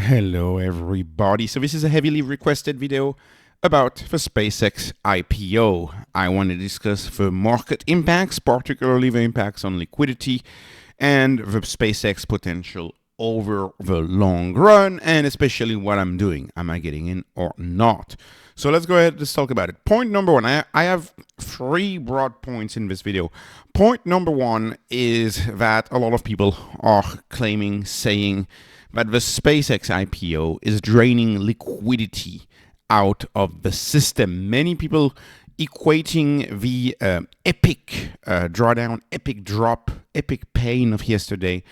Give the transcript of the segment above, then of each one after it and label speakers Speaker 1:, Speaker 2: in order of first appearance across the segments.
Speaker 1: Hello everybody. So this is a heavily requested video about the SpaceX IPO. I want to discuss the market impacts, particularly the impacts on liquidity and the SpaceX potential over the long run, and especially what I'm doing. Am I getting in or not? So let's go ahead and talk about it. Point number one, I have three broad points in this video. Point number one is that a lot of people are saying that the SpaceX IPO is draining liquidity out of the system. Many people equating the epic drawdown, epic drop, epic pain of yesterday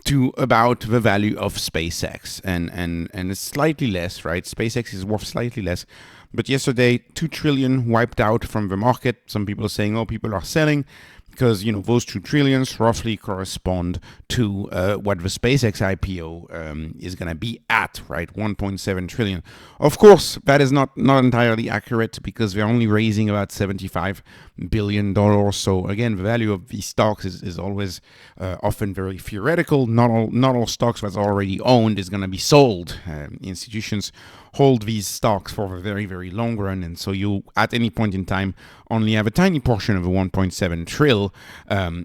Speaker 1: to about the value of SpaceX, and it's slightly less, right? SpaceX is worth slightly less, but yesterday 2 trillion wiped out from the market. Some people are saying, oh, people are selling because those 2 trillions roughly correspond to what the SpaceX IPO is going to be at, right? 1.7 trillion. Of course, that is not entirely accurate because they're only raising about $75 billion. So again, the value of these stocks is always often very theoretical. Not all stocks that's already owned is going to be sold. Institutions hold these stocks for a very, very long run, and so you at any point in time only have a tiny portion of a 1.7 trill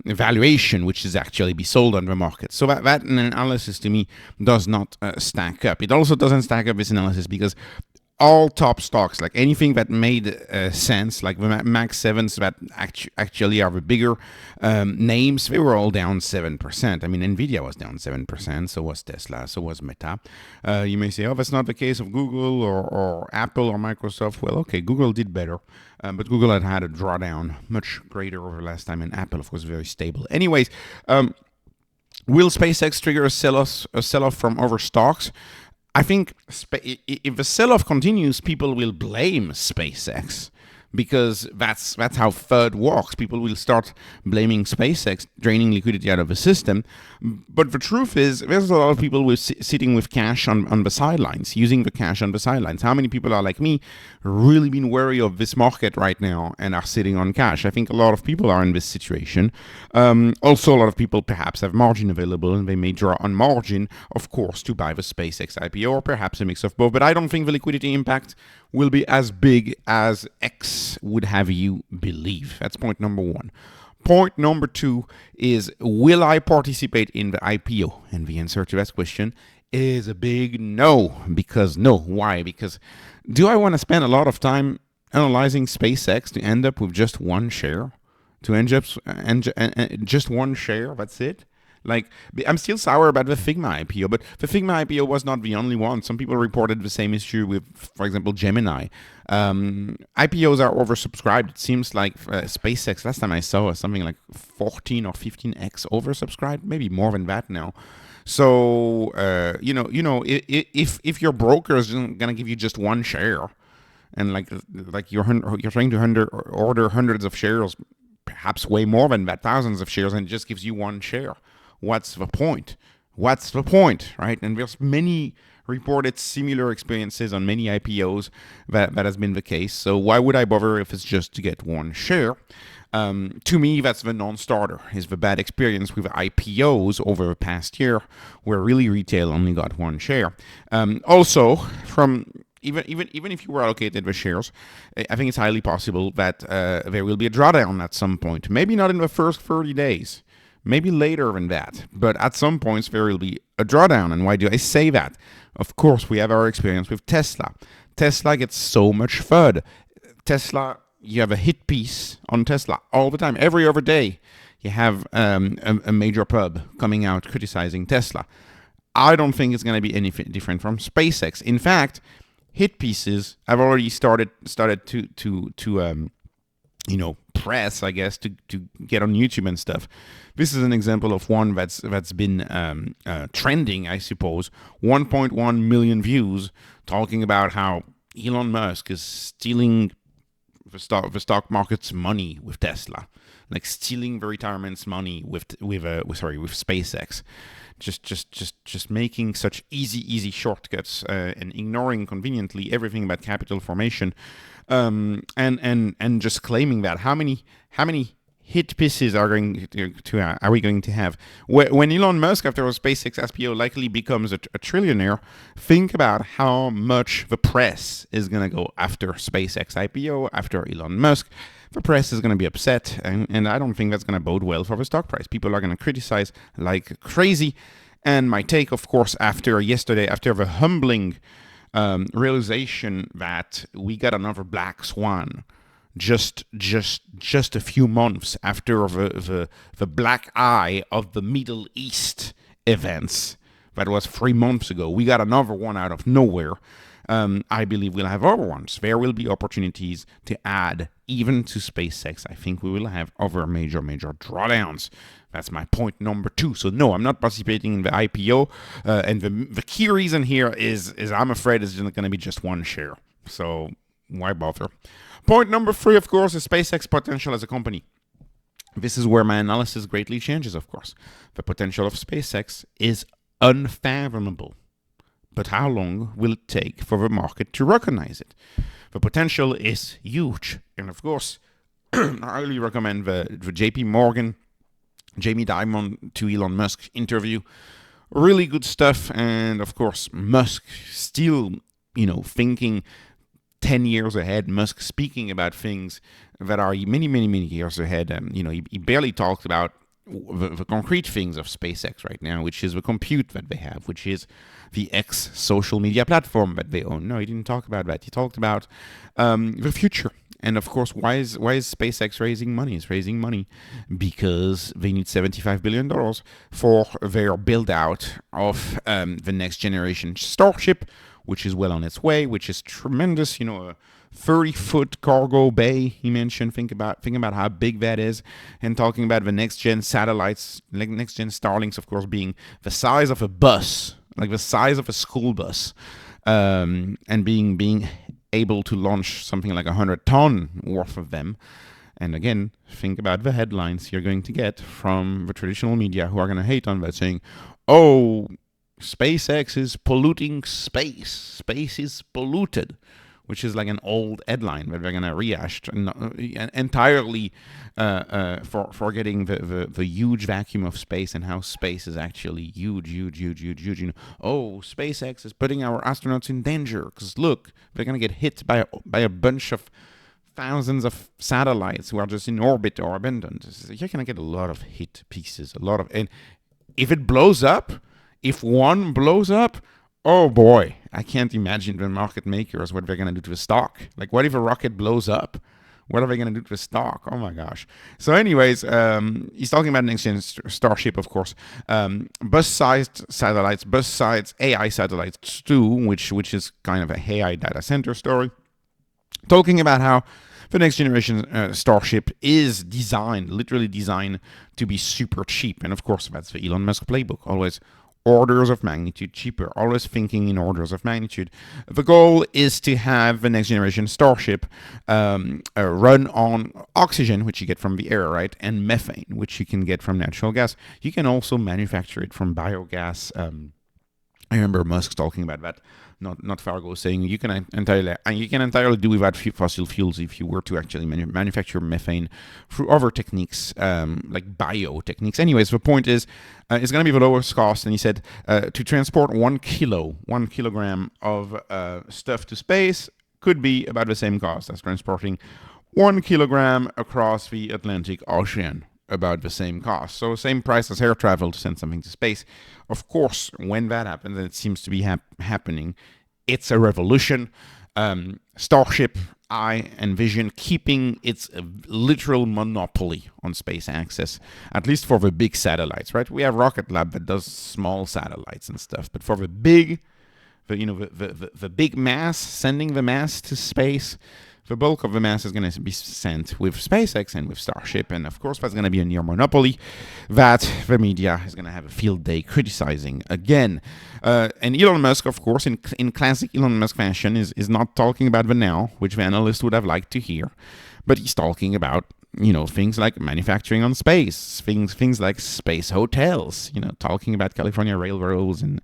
Speaker 1: valuation which is actually be sold on the market. So that analysis to me does not stack up. It also doesn't stack up, this analysis, because all top stocks, like anything that made sense, like the Max 7s that actually are the bigger names, they were all down 7%. I mean, Nvidia was down 7%, so was Tesla, so was Meta. You may say, oh, that's not the case of Google or Apple or Microsoft. Well, okay, Google did better, but Google had a drawdown much greater over last time, and Apple, of course, very stable. Anyways, will SpaceX trigger a sell-off from other stocks? I think if the sell-off continues, people will blame SpaceX, because that's how FUD works. People will start blaming SpaceX, draining liquidity out of the system. But the truth is, there's a lot of people sitting with cash on the sidelines, using the cash on the sidelines. How many people are like me, really been wary of this market right now and are sitting on cash? I think a lot of people are in this situation. Also, a lot of people perhaps have margin available, and they may draw on margin, of course, to buy the SpaceX IPO, or perhaps a mix of both. But I don't think the liquidity impact will be as big as X would have you believe. That's point number one. Point number two is, will I participate in the IPO? And the answer to that question is a big no. Because no. Why? Because do I want to spend a lot of time analyzing SpaceX to end up with just one share? To end up just one share? That's it? Like, I'm still sour about the Figma IPO, but the Figma IPO was not the only one. Some people reported the same issue with, for example, Gemini. IPOs are oversubscribed. It seems like SpaceX, last time I saw, was something like 14 or 15x oversubscribed, maybe more than that now. So, if your broker is going to give you just one share, and like you're trying to order hundreds of shares, perhaps way more than that, thousands of shares, and it just gives you one share. What's the point? What's the point, right? And there's many reported similar experiences on many IPOs that has been the case. So why would I bother if it's just to get one share? To me, that's the non-starter, is the bad experience with IPOs over the past year, where really retail only got one share. Also, from even if you were allocated the shares, I think it's highly possible that there will be a drawdown at some point. Maybe not in the first 30 days. Maybe later than that, but at some points there will be a drawdown. And why do I say that? Of course, we have our experience with Tesla. Tesla gets so much FUD. Tesla, you have a hit piece on Tesla all the time. Every other day, you have a major pub coming out criticizing Tesla. I don't think it's going to be any different from SpaceX. In fact, hit pieces have already started to press, I guess, to get on YouTube and stuff. This is an example of one that's been trending, I suppose. 1.1 million views, talking about how Elon Musk is stealing the stock market's money with Tesla, like stealing the retirement's money with SpaceX. Just making such easy shortcuts and ignoring conveniently everything about capital formation, and just claiming that how many hit pieces are are we going to have? When Elon Musk, after a SpaceX IPO, likely becomes a trillionaire, think about how much the press is going to go after SpaceX IPO, after Elon Musk. The press is going to be upset, and I don't think that's going to bode well for the stock price. People are going to criticize like crazy. And my take, of course, after yesterday, after the humbling realization that we got another black swan just a few months after the black eye of the Middle East events. That was 3 months ago. We got another one out of nowhere. I believe we'll have other ones. There will be opportunities to add even to SpaceX. I think we will have other major drawdowns. That's my point number 2. So no, I'm not participating in the IPO. And the key reason here is I'm afraid it's going to be just one share. So why bother? Point number 3, of course, is SpaceX potential as a company. This is where my analysis greatly changes, of course. The potential of SpaceX is unfathomable. But how long will it take for the market to recognize it? The potential is huge. And of course, I highly recommend the JP Morgan, Jamie Dimon to Elon Musk interview. Really good stuff. And of course, Musk still, thinking 10 years ahead, Musk speaking about things that are many years ahead. He barely talked about the concrete things of SpaceX right now, which is the compute that they have, which is the X social media platform that they own. No, he didn't talk about that. He talked about the future. And of course, why is SpaceX raising money? It's raising money because they need $75 billion for their build out of the next generation Starship, which is well on its way, which is tremendous. A 30-foot cargo bay, he mentioned. Think about how big that is. And talking about the next-gen satellites, next-gen Starlinks, of course, being the size of a bus, like the size of a school bus, and being able to launch something like 100-ton worth of them. And again, think about the headlines you're going to get from the traditional media who are going to hate on that, saying, oh, SpaceX is polluting space. Space is polluted, which is like an old headline that they're going to rehash entirely, forgetting the huge vacuum of space and how space is actually huge. Oh, SpaceX is putting our astronauts in danger because look, they're going to get hit by a bunch of thousands of satellites who are just in orbit or abandoned. You're going to get a lot of hit pieces, and if it blows up, if one blows up, oh boy, I can't imagine the market makers what they're going to do to the stock. Like, what if a rocket blows up? What are they going to do to the stock? Oh my gosh. So anyways, he's talking about next-gen Starship, of course. Bus-sized satellites, bus-sized AI satellites too, which is kind of a AI data center story. Talking about how the next generation Starship is literally designed to be super cheap. And of course, that's the Elon Musk playbook. Always orders of magnitude cheaper, always thinking in orders of magnitude. The goal is to have the next generation Starship run on oxygen, which you get from the air, right, and methane, which you can get from natural gas. You can also manufacture it from biogas. I remember Musk talking about that not far ago, saying you can entirely do without fossil fuels if you were to actually manufacture methane through other techniques, like bio techniques. Anyways, the point is, it's going to be the lowest cost. And he said to transport 1 kilogram of stuff to space could be about the same cost as transporting 1 kilogram across the Atlantic Ocean. About the same cost. So same price as air travel to send something to space. Of course, when that happens, and it seems to be happening, it's a revolution. Starship, I envision keeping its literal monopoly on space access, at least for the big satellites, right? We have Rocket Lab that does small satellites and stuff, but for the big, the big mass, sending the mass to space, the bulk of the mass is going to be sent with SpaceX and with Starship, and of course that's going to be a near monopoly that the media is going to have a field day criticizing again. And Elon Musk, of course, in classic Elon Musk fashion, is not talking about the now, which the analyst would have liked to hear, but he's talking about things like manufacturing on space, things like space hotels, talking about California railroads and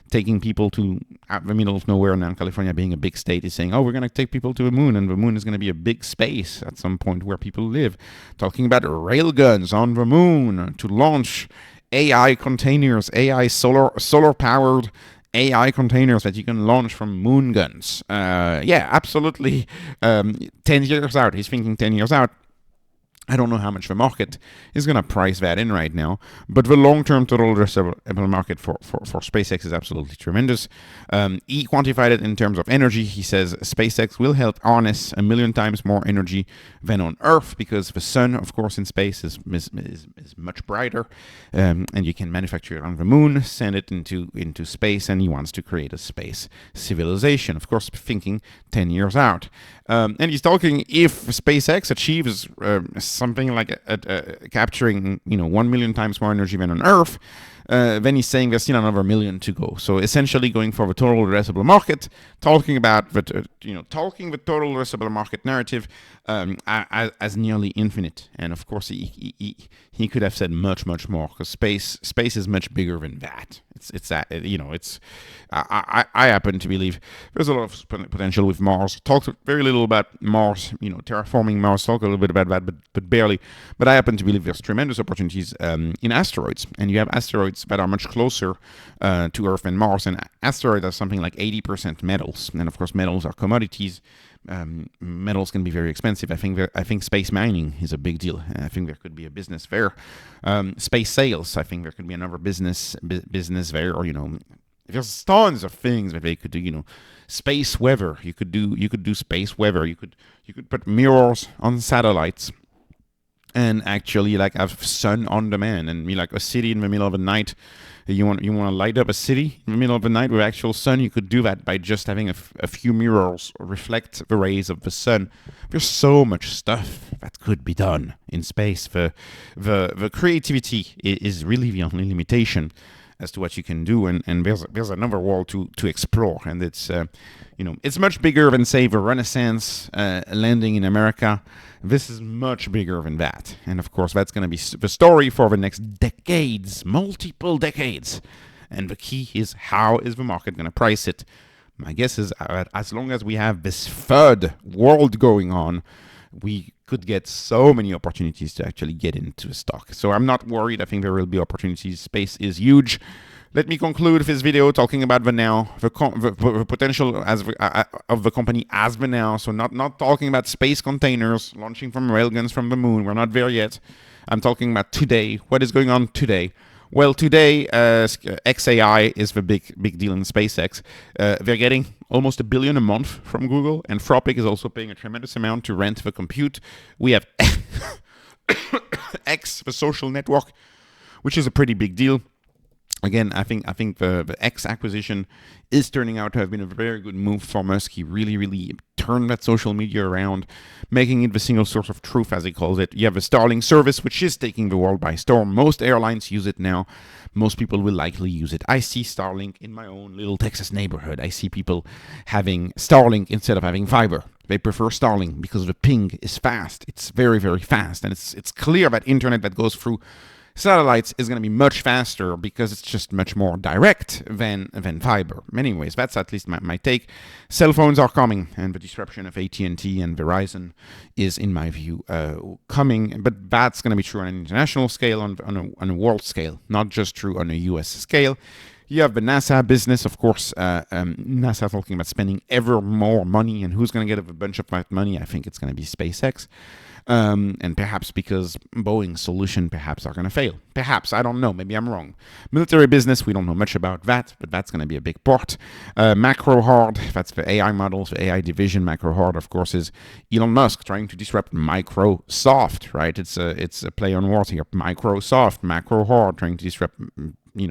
Speaker 1: taking people to out the middle of nowhere. Now California, being a big state, is saying, oh, we're going to take people to the moon, and the moon is going to be a big space at some point where people live. Talking about railguns on the moon to launch AI containers, AI solar powered AI containers that you can launch from moon guns. Yeah, absolutely. 10 years out. He's thinking 10 years out. I don't know how much the market is going to price that in right now, but the long-term total addressable market for SpaceX is absolutely tremendous. He quantified it in terms of energy. He says SpaceX will help harness 1 million times more energy than on Earth, because the sun, of course, in space is much brighter, and you can manufacture it on the moon, send it into space, and he wants to create a space civilization, of course, thinking 10 years out. And he's talking, if SpaceX achieves something like capturing 1 million times more energy than on Earth, then he's saying there's still another 1 million to go. So essentially going for the total addressable market, talking about the talking the total addressable market narrative as nearly infinite. And of course he could have said much more, because space is much bigger than that. It's that I happen to believe there's a lot of potential with Mars. Talked very little about Mars, terraforming Mars. Talk a little bit about that, but barely. But I happen to believe there's tremendous opportunities in asteroids, and you have asteroids that are much closer to Earth than Mars. And asteroids are something like 80% metals, and of course metals are commodities. Metals can be very expensive. I think space mining is a big deal. I think there could be a business there. Space sales, I think there could be another business there. Or there's tons of things that they could do. Space weather. You could do space weather. You could put mirrors on satellites, and actually have sun on demand, and like a city in the middle of the night. You want to light up a city in the middle of the night with actual sun. You could do that by just having a few mirrors reflect the rays of the sun. There's so much stuff that could be done in space. The creativity is really the only limitation as to what you can do, and there's another world to explore, and it's it's much bigger than, say, the Renaissance landing in America. This is much bigger than that, and of course that's going to be the story for the next decades, multiple decades. And the key is, how is the market going to price it? My guess is as long as we have this FUD world going on, we could get so many opportunities to actually get into a stock. So I'm not worried. I think there will be opportunities. Space is huge. Let me conclude this video talking about the now, the potential of the company as the now. So not talking about space containers launching from railguns from the moon. We're not there yet. I'm talking about today. What is going on today? Well, today, XAI is the big deal in SpaceX. They're getting almost $1 billion a month from Google, and Anthropic is also paying a tremendous amount to rent the compute. We have X, the social network, which is a pretty big deal. Again, I think the X acquisition is turning out to have been a very good move for Musk. He really turned that social media around, making it the single source of truth, as he calls it. You have a Starlink service, which is taking the world by storm. Most airlines use it now. Most people will likely use it. I see Starlink in my own little Texas neighborhood. I see people having Starlink instead of having fiber. They prefer Starlink because the ping is fast. It's very fast, and it's clear that internet that goes through satellites is going to be much faster because it's just much more direct than fiber. Anyways, that's at least my take. Cell phones are coming, and the disruption of AT&T and Verizon is, in my view, coming. But that's going to be true on an international scale, on a world scale, not just true on a US scale. You have the NASA business, of course. NASA talking about spending ever more money, and who's going to get a bunch of that money? I think it's going to be SpaceX. And perhaps because Boeing's solution perhaps are going to fail. Perhaps, I don't know, maybe I'm wrong. Military business, we don't know much about that, but that's going to be a big part. Macro hard, that's the AI models, the AI division. Macro hard, of course, is Elon Musk trying to disrupt Microsoft, right? It's a play on words here. Microsoft, macro hard, trying to disrupt,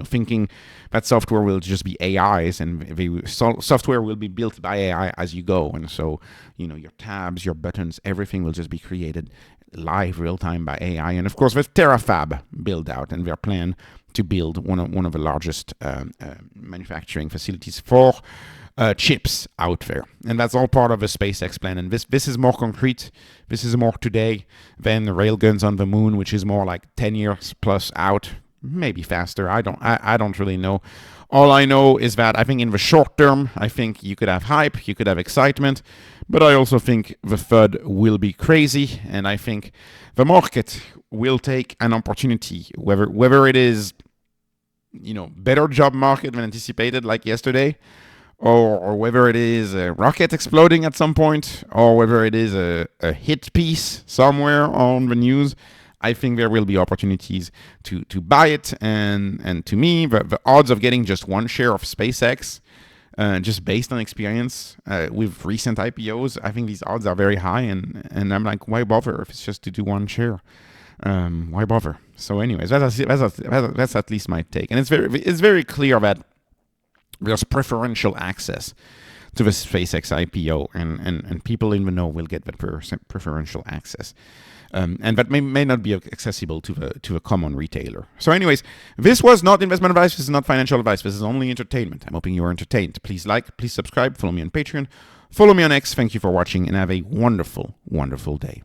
Speaker 1: thinking that software will just be AIs, and the software will be built by AI as you go. And so, your tabs, your buttons, everything will just be created live, real time by AI. And of course, with Terafab build out and their plan to build one of the largest manufacturing facilities for chips out there. And that's all part of a SpaceX plan. And this is more concrete. This is more today than the railguns on the moon, which is more like 10 years plus out. Maybe faster. I don't really know. All I know is that I think in the short term, I think you could have hype, you could have excitement, but I also think the FUD will be crazy, and I think the market will take an opportunity, whether it is, better job market than anticipated, like yesterday, or whether it is a rocket exploding at some point, or whether it is a hit piece somewhere on the news. I think there will be opportunities to buy it, and to me, the odds of getting just one share of SpaceX, just based on experience with recent IPOs, I think these odds are very high, and I'm like, why bother if it's just to do one share? Why bother? So, anyways, that's at least my take, and it's very clear that there's preferential access to the SpaceX IPO, and people in the know will get that preferential access. And that may not be accessible to the common retailer. So anyways, this was not investment advice. This is not financial advice. This is only entertainment. I'm hoping you are entertained. Please like, please subscribe, follow me on Patreon, follow me on X. Thank you for watching, and have a wonderful, wonderful day.